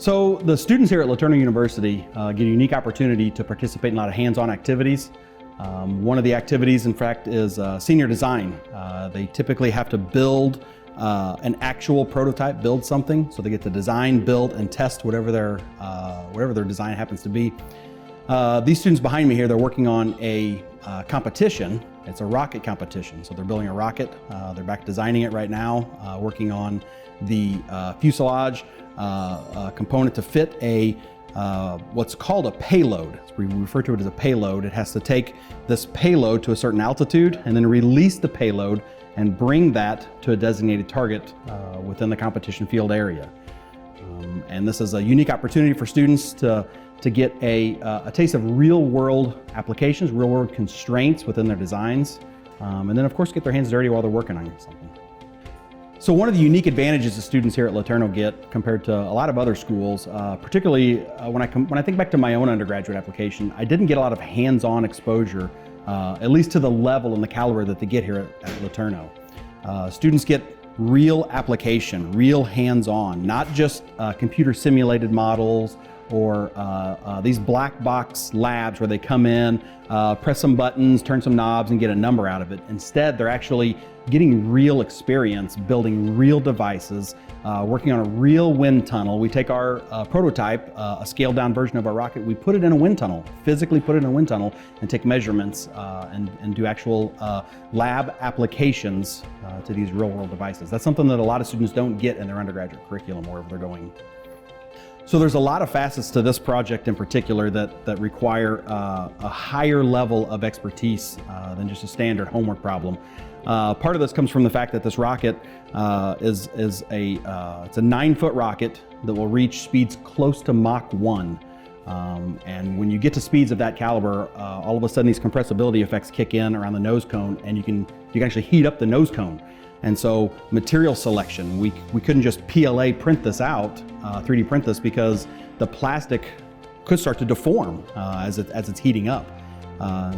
So the students here at LeTourneau University get a unique opportunity to participate in a lot of hands-on activities. One of the activities, in fact, is senior design. They typically have to build an actual prototype, build something, so they get to design, build, and test whatever their design happens to be. These students behind me here, they're working on a competition. It's a rocket competition, so they're building a rocket. They're back designing it right now, working on the fuselage component to fit a what's called a payload. We refer to it as a payload. It has to take this payload to a certain altitude and then release the payload and bring that to a designated target within the competition field area. And this is a unique opportunity for students to get a taste of real-world applications, real-world constraints within their designs, and then of course get their hands dirty while they're working on something. So one of the unique advantages the students here at LeTourneau get compared to a lot of other schools, particularly when I think back to my own undergraduate application, I didn't get a lot of hands-on exposure, at least to the level and the caliber that they get here at LeTourneau. Students get real application, real hands-on, not just computer simulated models or these black box labs where they come in, press some buttons, turn some knobs, and get a number out of it. Instead, they're actually getting real experience, building real devices, working on a real wind tunnel. We take our prototype, a scaled down version of our rocket, we put it in a wind tunnel, physically put it in a wind tunnel, and take measurements and do actual lab applications to these real world devices. That's something that a lot of students don't get in their undergraduate curriculum wherever they're going. So there's a lot of facets to this project in particular that require a higher level of expertise than just a standard homework problem. Part of this comes from the fact that this rocket it's a 9-foot rocket that will reach speeds close to Mach 1. And when you get to speeds of that caliber, all of a sudden these compressibility effects kick in around the nose cone, and you can actually heat up the nose cone. And so material selection, we couldn't just PLA print this out, 3D print this, because the plastic could start to deform as it's heating up.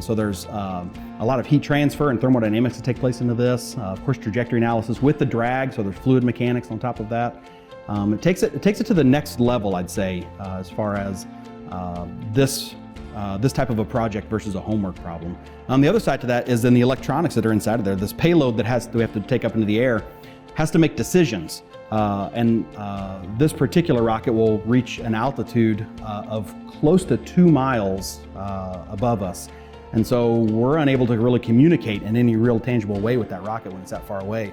So there's a lot of heat transfer and thermodynamics to take place into this. Of course, trajectory analysis with the drag, so there's fluid mechanics on top of that. It takes it to the next level, I'd say, as far as this type of a project versus a homework problem. On the other side to that is then the electronics that are inside of there. This payload that we have to take up into the air has to make decisions. This particular rocket will reach an altitude of close to 2 miles above us. And so we're unable to really communicate in any real tangible way with that rocket when it's that far away.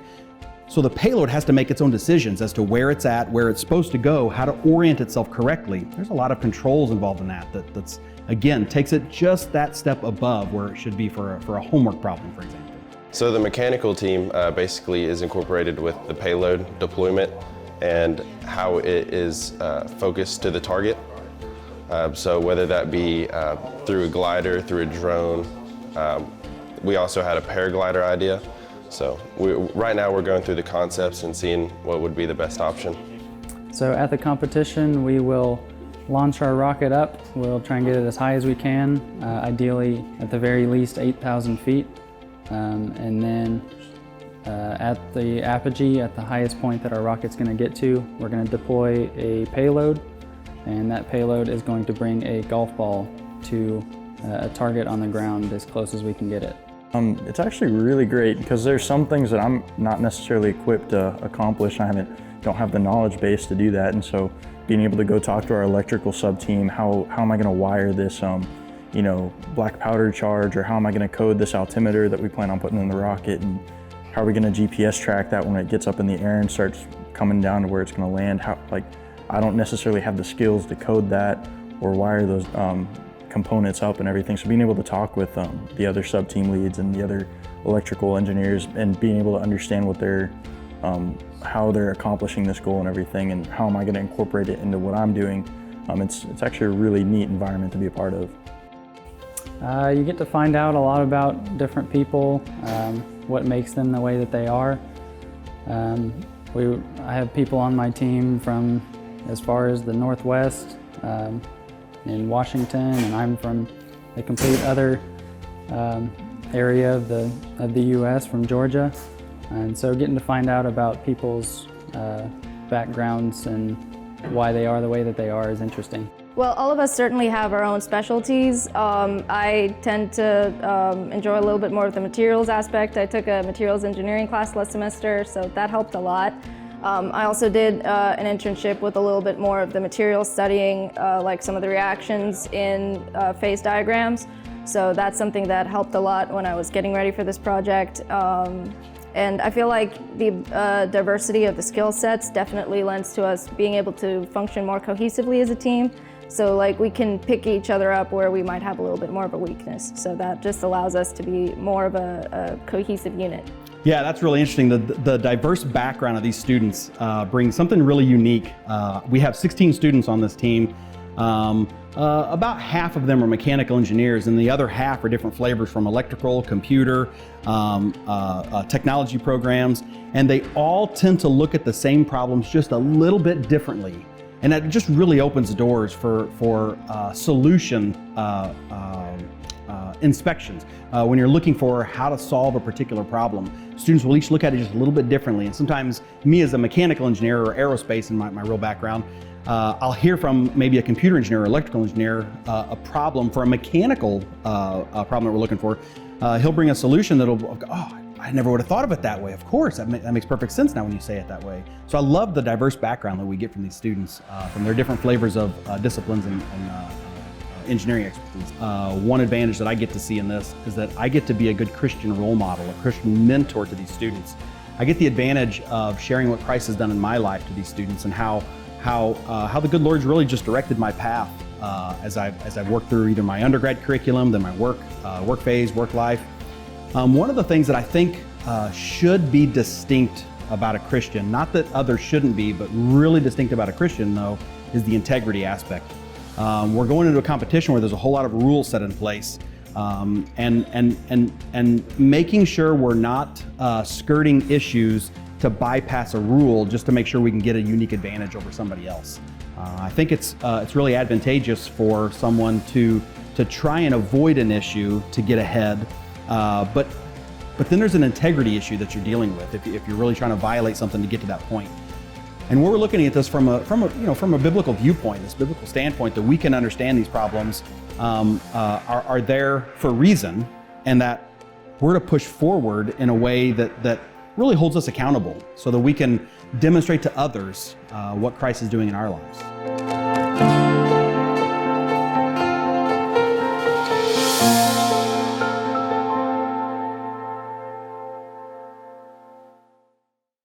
So the payload has to make its own decisions as to where it's at, where it's supposed to go, how to orient itself correctly. There's a lot of controls involved in that's again, takes it just that step above where it should be for a homework problem, for example. So the mechanical team basically is incorporated with the payload deployment and how it is focused to the target. So whether that be through a glider, through a drone, we also had a paraglider idea. So right now we're going through the concepts and seeing what would be the best option. So at the competition, we will launch our rocket up. We'll try and get it as high as we can, ideally at the very least 8,000 feet. And then at the apogee, at the highest point that our rocket's going to get to, we're going to deploy a payload, and that payload is going to bring a golf ball to a target on the ground as close as we can get it. It's actually really great because there's some things that I'm not necessarily equipped to accomplish. Don't have the knowledge base to do that, and so being able to go talk to our electrical sub team, how am I going to wire this black powder charge, or how am I going to code this altimeter that we plan on putting in the rocket, and how are we going to GPS track that when it gets up in the air and starts coming down to where it's going to land. I don't necessarily have the skills to code that or wire those components up and everything. So being able to talk with the other sub team leads and the other electrical engineers and being able to understand what how they're accomplishing this goal and everything, and how am I going to incorporate it into what I'm doing. It's actually a really neat environment to be a part of. You get to find out a lot about different people, what makes them the way that they are. I have people on my team from as far as the Northwest in Washington, and I'm from a complete other area of the U.S., from Georgia. And so getting to find out about people's backgrounds and why they are the way that they are is interesting. Well, all of us certainly have our own specialties. I tend to enjoy a little bit more of the materials aspect. I took a materials engineering class last semester, so that helped a lot. I also did an internship with a little bit more of the material studying, like some of the reactions in phase diagrams. So that's something that helped a lot when I was getting ready for this project. And I feel like the diversity of the skill sets definitely lends to us being able to function more cohesively as a team. So like we can pick each other up where we might have a little bit more of a weakness. So that just allows us to be more of a cohesive unit. Yeah, that's really interesting. The diverse background of these students brings something really unique. We have 16 students on this team. About half of them are mechanical engineers, and the other half are different flavors from electrical, computer, technology programs, and they all tend to look at the same problems just a little bit differently. And that just really opens doors for solution inspections. When you're looking for how to solve a particular problem, students will each look at it just a little bit differently. And sometimes me as a mechanical engineer or aerospace in my real background, I'll hear from maybe a computer engineer or electrical engineer a problem for a mechanical problem that we're looking for. He'll bring a solution that'll go, oh, I never would have thought of it that way. Of course, that makes perfect sense now when you say it that way. So I love the diverse background that we get from these students, from their different flavors of disciplines and engineering expertise. One advantage that I get to see in this is that I get to be a good Christian role model, a Christian mentor to these students. I get the advantage of sharing what Christ has done in my life to these students and how the good Lord's really just directed my path as I've worked through either my undergrad curriculum, then my work phase, work life. One of the things that I think should be distinct about a Christian, not that others shouldn't be, but really distinct about a Christian though, is the integrity aspect. We're going into a competition where there's a whole lot of rules set in place, and making sure we're not skirting issues to bypass a rule just to make sure we can get a unique advantage over somebody else. I think it's really advantageous for someone to try and avoid an issue to get ahead, but then there's an integrity issue that you're dealing with if you're really trying to violate something to get to that point. And we're looking at this from a biblical viewpoint, this biblical standpoint, that we can understand these problems are there for a reason, and that we're to push forward in a way that really holds us accountable so that we can demonstrate to others what Christ is doing in our lives.